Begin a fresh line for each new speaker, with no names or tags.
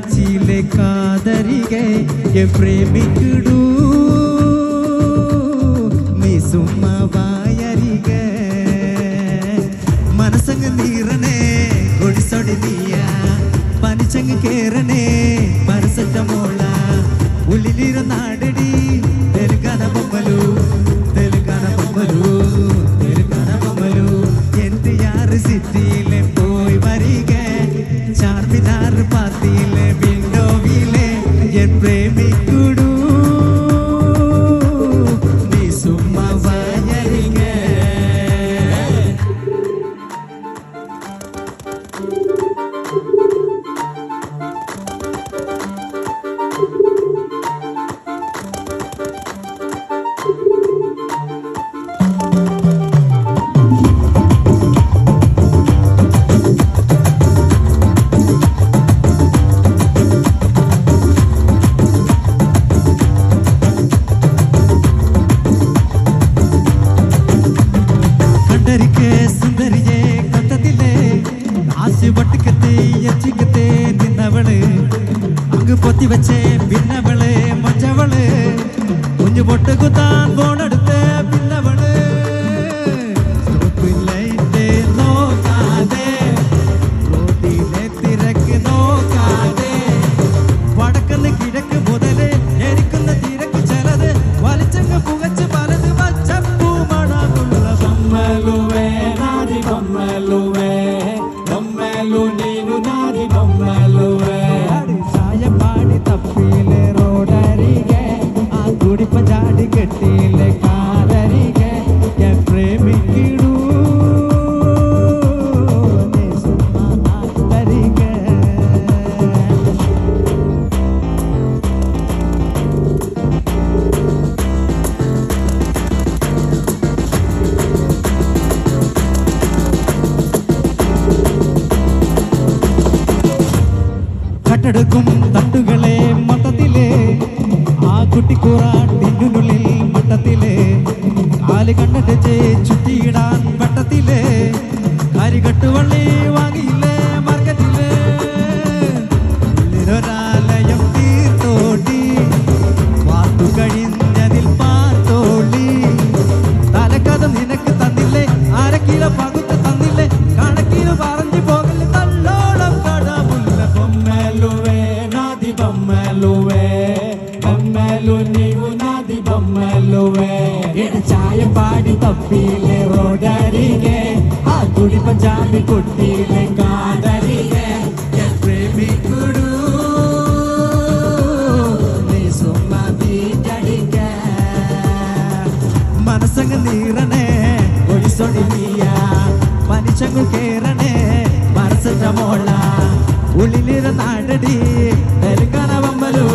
ಹಚ್ಚಿಲೆ ಕಾದರಿಗೆ ಪ್ರೇಮಿಕಡು ನೀ ಸುಮ್ಮ ಬಾಯರಿಗೆ മനസ്സങ്ങ് നീറണേ ഒടിസൊടിനിയ പനിച്ചങ്ങ് കേറണേ പരസറ്റ മോള ഉള്ളിലിരുന്നാടടി തെലുങ്കാന ബൊമ്മലു തെലുങ്കാന ബൊമ്മലു തെലുങ്കാന ബൊമ്മലു എന്ത് യാറ് സിറ്റിയിലെ പോയി വരിക ചാർമിനാർ പാത്തിയിലെ വിൻഡോവിലെ എൻ പ്രേമിക്കുടു നീ സുമ്മ വായരിക സുന്ദരിയെ കണ്ടതില്ലേ ആശു വട്ടുക്കത്തെ യച്ചിക്കത്തെ നിന്നവള് അങ്ങ് പൊത്തി വെച്ചേ പിന്നവള് മൊഞ്ചവള് കുഞ്ഞു പൊട്ട് കുത്താൻ പോണെടുത്ത് പിന്നവള് നോക്കാതെ റോഡിലെ തിരക്ക് നോക്കാതെ വടക്കുന്ന് കിഴക്ക് മുതല് എരിക്കുന്ന തിരക്ക് ചിലത് വലിച്ചങ്ങ് പുകച്ച് പലത് വച്ചപ്പൂ മണമുള്ള ബൊമ്മലുവേ നാദി ബൊമ്മലുവേ ബൊമ്മലു നീനു നാദി ബൊമ്മലുവേ ചായ പാടി തപ്പിലെ റോഡരികെ ആ കുടിപ്പ ചാടി കെട്ടിയിലെ കാലരികെ ഞാൻ പ്രേമിക്കിടൂ കട്ടെടുക്കും തട്ടുകളെ മട്ടത്തിലെ ആ കുട്ടിക്കൂറാട്ടിനുള്ളിൽ മട്ടത്തിലെ കാല് കണ്ടിട്ട് ചുറ്റിയിടാൻ വട്ടത്തിലെ കരികട്ടുവള്ളി വാങ്ങിയില്ലേ മാർക്കറ്റിലെ ഉള്ളിലൊരാലയം തീർത്തോട്ടി വാർത്തു കഴിഞ്ഞതിൽ പാത്തോളി തലക്കഥ നിനക്ക് തന്നില്ലേ അരക്കിലോ പകുത്ത് തന്നില്ലേ കണക്കിന് പറഞ്ഞു പോകല് തള്ളോളം കടമുല്ല ബൊമ്മലുവേ നാദി ബൊമ്മലുവേ ബൊമ്മലു നീവു നാദി ബൊമ്മലുവേ ചായ പാടി തപ്പിയിലെ റോഡരികെ ആ കുടി പഞ്ചാബി കുട്ടിയിലെ കാതരികെ പ്രേമിക്കുടു നീ സുമ്മ വീട്ടടിക്ക മനസ്സങ്ങ് നീറണേ ഒടിസൊടിനിയ പനിച്ചങ്ങു കേറണേ പരസറ്റ മോള ഉള്ളിലിരുന്നാടടി തെലുങ്കാന ബൊമ്മലു